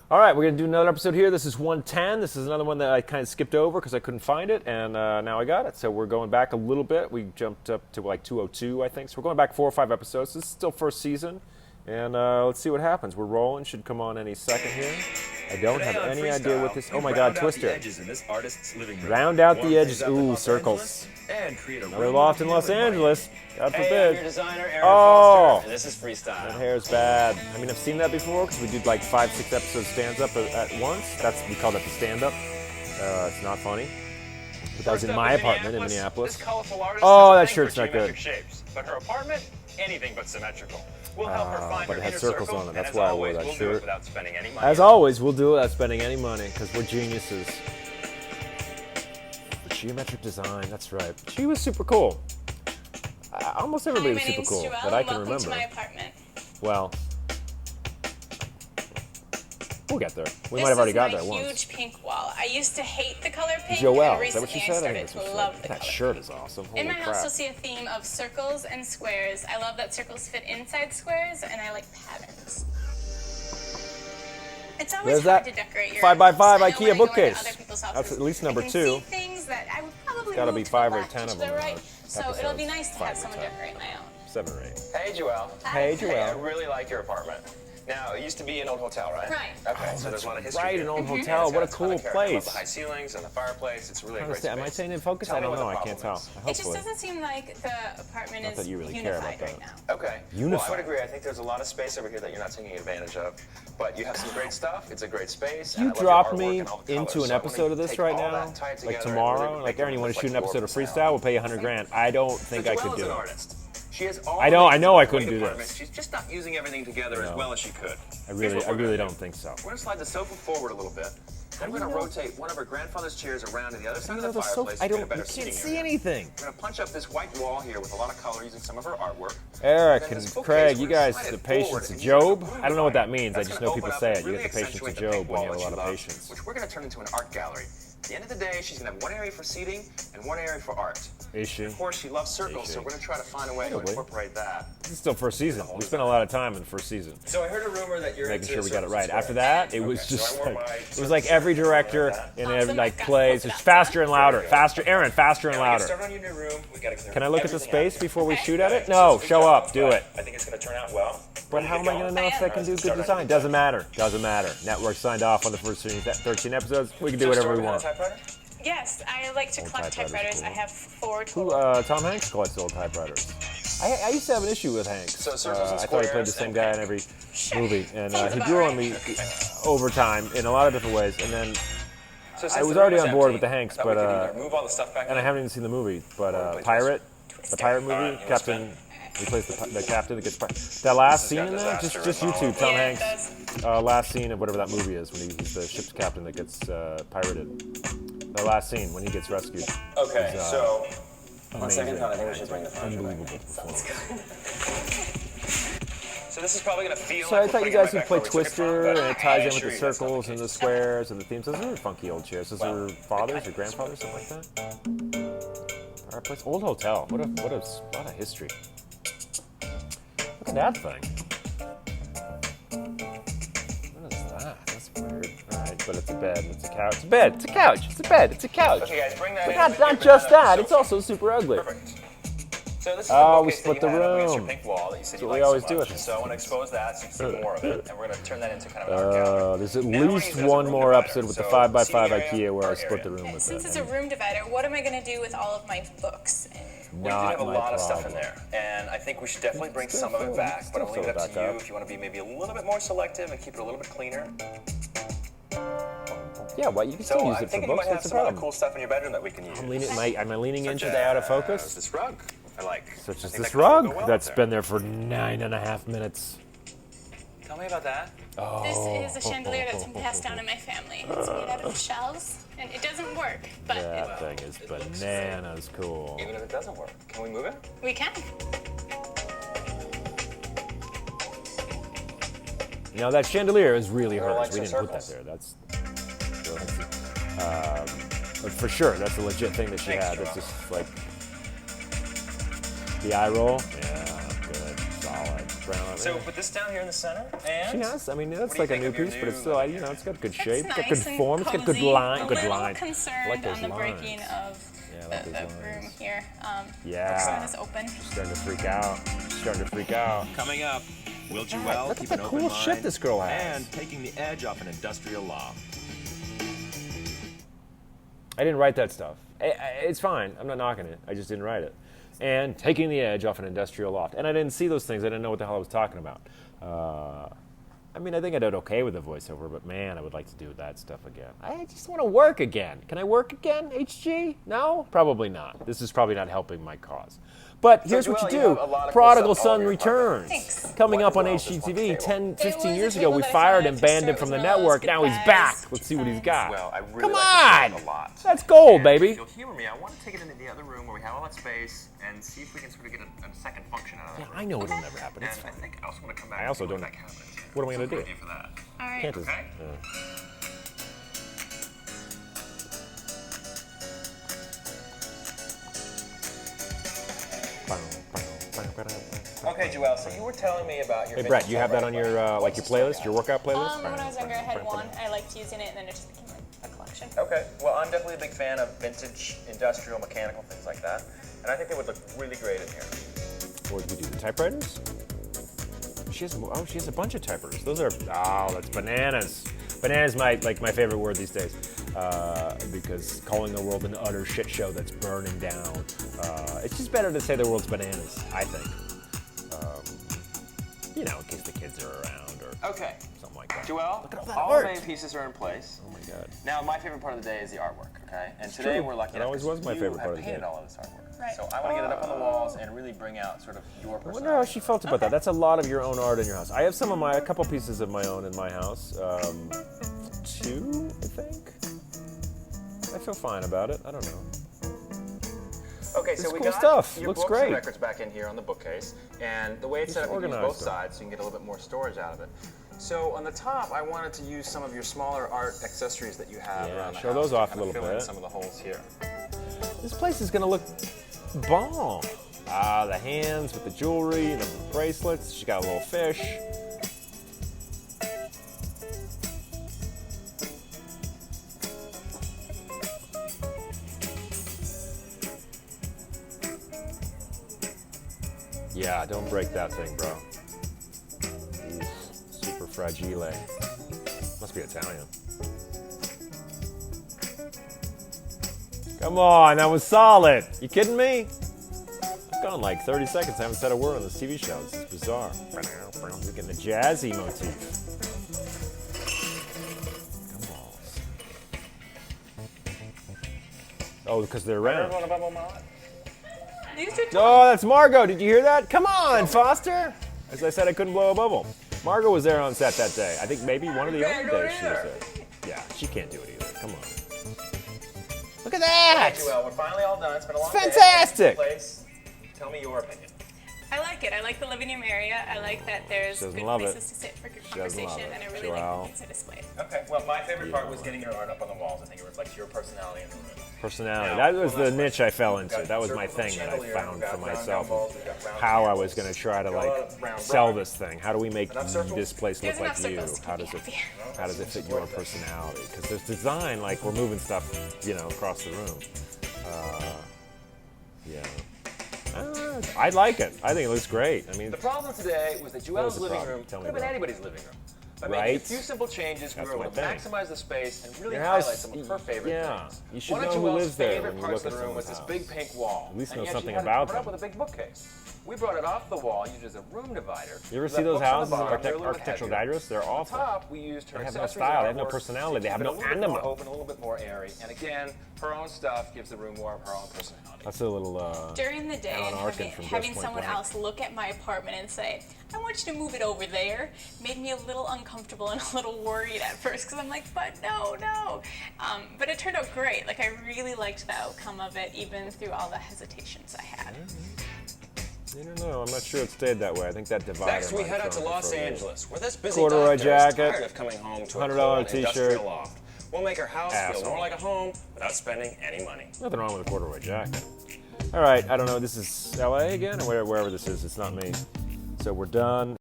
All right, we're going to do another episode here. This is 110. This is another one that I kind of skipped over because I couldn't find it, and now I got it. So we're going back a little bit. We jumped up to like 202, I think. So we're going back 4 or 5 episodes. This is still first season, and let's see what happens. We're rolling. Should come on any second here. I don't have any idea what this... Oh, my God, Twister. Round out the edges. Ooh, circles. Another loft in Los Angeles. God forbid. Hey, I'm your designer, Aaron Oh! Foster, and this is FreeStyle. That hair's bad. I mean, I've seen that before because we did like 5, 6 episodes stands-up at once. We call that the stand-up. It's not funny. But that was in my apartment in Minneapolis. Oh, that shirt's not good. Shapes, but her apartment, anything but symmetrical. We'll help her find but her it had inner circles circle, on it. That's and why as I wore always, that we'll do shirt. it without spending any money. As always, we'll do it without spending any money because we're geniuses. Geometric design, that's right. She was super cool. Almost everybody was super cool that I can remember. To my apartment. Well, we'll get there. We might have already got there once. This is my huge pink wall. I used to hate the color pink. Joelle, and is that what she recently said? I started to love the that color shirt pink. is awesome. Holy In my crap. house, you'll see a theme of circles and squares. I love that circles fit inside squares, and I like patterns. It's always There's hard that to decorate your 5 by house. 5 I know when IKEA I go into bookcase. other people's That's houses, at least number I can 2. see things that I would probably Gotta be move to 5 the or left 10 to of the them. right. So it'll be nice to 5 have or someone 10. decorate my own. 7 or 8. Hey, Joelle. Hey, Hey, I Joelle. really like your apartment. Now, it used to be an old hotel, right? Right. Okay, so there's a lot of history Right, here. an old And hotel. it's What a got ton cool of character. I love place. the high ceilings and the fireplace. It's really a great Am I space. staying in focus? Tell I me don't what know. the I can't tell. problem It just Hopefully. doesn't seem like the apartment Not is that you really care about unified right that. now. Okay. Unified. Well, I would agree. I think there's a lot of space over here that you're not taking advantage of. But you have some great stuff. It's a great space. You and I love your drop artwork me and all the into colors. an So I wanna episode of this take right all now, that, tie it like together, and tomorrow, really like make Aaron, you want to it shoot an look episode of like FreeStyle? We'll pay you 100 grand. I don't think I Joelle could is do an it. artist. She has all I know the I couldn't do departments. this. She's just not using everything together as well as she could. I Here's really what we're gonna don't do. think so. We're gonna slide the sofa forward a little bit. Then we're gonna rotate one of her grandfather's chairs around to the other side of the fireplace to get a better You seating can't see area. anything. We're gonna punch up this white wall here with a lot of color using some of her artwork. Eric Then and this bookcase, Craig, we're you gonna guys, slide the it patience forward of and use like Job. a room I don't know what that divider. means. I That's just gonna know people open up say and it. You really get the patience of accentuate the Job pink when you wall have a lot that of she loves, patience. which we're gonna turn into an art gallery. At the end of the day, she's gonna have one area for seating and one area for art. Is she? Of course, she loves circles, so we're gonna try to find a way to Probably. incorporate that. This is still first season. We spent a lot of time in the first season So I heard a rumor that you're making into sure we got it circles right. as well. After that, it was Okay, so just I wore like my it was like every director in every Awesome. like Got plays. both It's of faster and louder. Very good. Faster, Aaron, faster and Now we get louder. started on your new room. We gotta clear Can I look at the everything out. space before we Okay. shoot at it? Okay, No, so good show job, up, do but it. I think it's gonna turn out well. But how am I going to know if I can do good design? Doesn't matter. Doesn't matter. Network signed off on the first 13 episodes. We can do whatever we want. Yes, I like to Old collect typewriters typewriters. are I cool. have 4 Who, total. Tom Hanks collects old typewriters. I used to have an issue with Hanks. So circles and I thought he played the squares same and guy in pink. every Sure. movie, and Sounds he about grew right. on me over time in a lot of different ways. And then So I since was the already room on is board empty, with the Hanks, I thought we but could either move all the stuff back and I in. haven't even seen the movie. But play Pirate, the pirate movie, Alright, you Captain. wanna He plays the captain that gets that last This scene has in got there. disaster Just written all YouTube over Tom it. Yeah, it Hanks. does. Last scene of whatever that movie is when he's the ship's captain that gets pirated. The last scene when he gets rescued. Okay, Is, so on amazing. second thought, I think we should bring the furniture back. Unbelievable performance. So this is probably gonna feel. So I like thought we're you putting guys it would back play where we took it from, Twister, but and it ties in with assure the you that's not circles the and the case. squares and the themes. Those are funky old chairs. Those are fathers or grandfathers, something like that. Our place, old hotel. What a history. Look at that thing. What is that? That's weird. All right, but it's a bed. And it's a couch. It's a bed. It's a couch. It's a bed. It's a couch. Okay, guys, bring that But in. not, Give not it just another that. It's sofa. also super ugly. Perfect. So this is Oh, the we bookcase split that you the had up against your room. pink wall that you said That's you what we liked always so do much. with this. So I want to expose that so you can see more of it, and we're going to turn that into kind of an art gallery. There's at Now we're gonna least use it as a one room more divider. episode with the So 5x5 seating area, IKEA where I art split the area. room with Since it. it's a room divider, what am I going to do with all of my books? We did Not have a my lot of stuff in problem. there, and I think we should definitely bring Still some of it fill- back, but I'll still leave it fill up it to back you up. if you want to be maybe a little bit more selective and keep it a little bit cleaner. Yeah, well, you can still So use I'm it for thinking you books. might have What's the some other problem? cool stuff in your bedroom that we can use. Am I leaning Such into the out of as focus? This rug, I like. Such I as think this that color will rug go well that's up been there for 9.5 minutes. there. Tell me about that. This is a chandelier that's been passed down in my family. It's made out of shells, and it doesn't work, but That thing is bananas cool. Even if it doesn't work, can we move it? we can. You know, that chandelier is really hers. likes We the didn't put that circles. there. But for sure, that's a legit thing that she Thanks, had. It's Joelle. just like the eye roll. Yeah, good, solid. bounce around. So put this down here in the center, and She has. I mean, that's do you like a think new of your piece, but it's new, still, like, you know, it's got good It's shape, it's got nice good and form, it's got good cozy. line, good A little lines. concerned like those on the lines. breaking of Yeah, I like the those room lines. here. Yeah. Sun is open. Starting to freak out. Starting to freak out. coming up, will look Jewel at keep the an cool open shit mind this girl has. and taking the edge off an industrial loft? I didn't write that stuff. It's fine. I'm not knocking it. I just didn't write it. And taking the edge off an industrial loft. And I didn't see those things. I didn't know what the hell I was talking about. I mean, I think I did okay with the voiceover, but man, I would like to do that stuff again. I just want to work again. Can I work again, HG? No? Probably not. This is probably not helping my cause. But here's what Joelle, you you do. have a lot of Prodigal cool stuff all Son over your Returns. Thanks. Coming Why up on Joelle just wants HGTV a 10, It 15 was years a ago. table We that I fired found him, to banned him start from the with those network. Now he's goodbyes, back. Let's good see what he's times. got. Well, I really Come like on. this stuff a lot. That's gold, And baby. If you'll humor me, I want to take it into the other room where we have all that space and see if we can sort of get a second function out of it. I know it'll never happen. And It's I fine. think I also want to come back. I and also see what don't- that cabinet is. What am I gonna So do? idea for that. All right. Can't just, Okay. Okay, Joelle, so you were telling me about your. Hey, Brett, you have that on your like your playlist, your workout playlist? When I was younger, I had one. I liked using it, and then it just became a collection. Okay, well, I'm definitely a big fan of vintage, industrial, mechanical things like that, and I think they would look really great in here. What did we do? The typewriters? She has a bunch of typewriters. Those are that's bananas. Bananas my favorite word these days, because calling the world an utter shit show that's burning down. It's just better to say the world's bananas, I think. You know, in case the kids are around or Okay, something like that. Joelle, Look at all that all the art. main pieces are in place. Oh my God. Now, my favorite part of the day is the artwork, okay? And today true. we're lucky It enough always because was my favorite part of the painted day. all of this artwork. Right. So I want to get it up on the walls and really bring out sort of your I personality. wonder how she felt about that. That's a lot of your own art in your house. I have a couple pieces of my own in my house. 2, I think. I feel fine about it. I don't know. Okay, so It's we cool got stuff. your Looks books great. and records back in here on the bookcase, and the way it's set up, you can use organized both them. sides, so you can get a little bit more storage out of it. So on the top, I wanted to use some of your smaller art accessories that you have Yeah, around the show house those to off a kind of little fill in bit. some of the holes here. This place is gonna look bomb. The hands with the jewelry and the bracelets. She got a little fish. Yeah, don't break that thing, bro. Oof, super fragile. Must be Italian. Come on, that was solid. You kidding me? I've gone like 30 seconds. I haven't said a word on this TV show. This is bizarre. We're getting the jazzy motif. Come on. Oh, because they're round. These are Oh, that's Margot. Did you hear that? Come on, Foster. As I said, I couldn't blow a bubble. Margot was there on set that day. I think maybe one of the only days she was there. Yeah, she can't do it either. Come on. Look at that. Well, we're finally all done. It's been a long Fantastic. day. Place. Tell me your opinion. I like it. I like the living room area. I like that there's She doesn't good love it. places to sit for good She doesn't love conversation, it. and I really Joelle. like the things I displayed. Okay, well, my favorite part was getting your art up on the walls. I think it reflects your personality in the room. Personality. Now, That was one the last niche I fell into. We've got That was my circles of thing that I chandelier, found we've got for round myself. gumballs, we've got round How I candles, was going to try to we've got a lot like of round sell brownies. this thing. How do we make Enough circles? this place look There's like enough you? circles to How keep does it? me happy. How does it fit your personality? Because there's design like we're moving stuff, across the room. Yeah. I like it. I think it looks great. I mean, The problem today was that What was Joelle's the living problem? room Tell could me have been about it. anybody's living room. By Right. making a few simple changes, we That's were able to my thing. maximize the space and really Your highlight house- some of her favorite yeah. things. You should One of know who Joelle's lives there favorite when you parts look of at the room was this someone's big pink wall. At least and know yet something she had about it put up them. with a big bookcase. We brought it off the wall, used as a room divider. you ever Left see those books on the houses, bottom, they're a little bit architectural heavier. digest? They're On awful. top, we used her They have no accessories style, and they have no artwork personality, to they have keep it no a little bit anima. more open, a little bit more airy. And again, her own stuff gives the room more of her own personality. That's a little. During the day, Alan and Arkin having, from having Grosse Pointe someone Blank. else look at my apartment and say, I want you to move it over there, made me a little uncomfortable and a little worried at first, because I'm like, but no. But it turned out great. Like, I really liked the outcome of it, even through all the hesitations I had. I don't know. I'm not sure it stayed that way. I think that divider. Next, we might head have out to thrown it Los for a loop. Angeles, where this busy Corduroy doctor jacket, is tired of coming home to a $100 cold t-shirt. industrial loft. We'll make her house Asshole. feel more like a home without spending any money. Nothing wrong with a corduroy jacket. All right, I don't know. This is LA again, or wherever this is. It's not me. So we're done.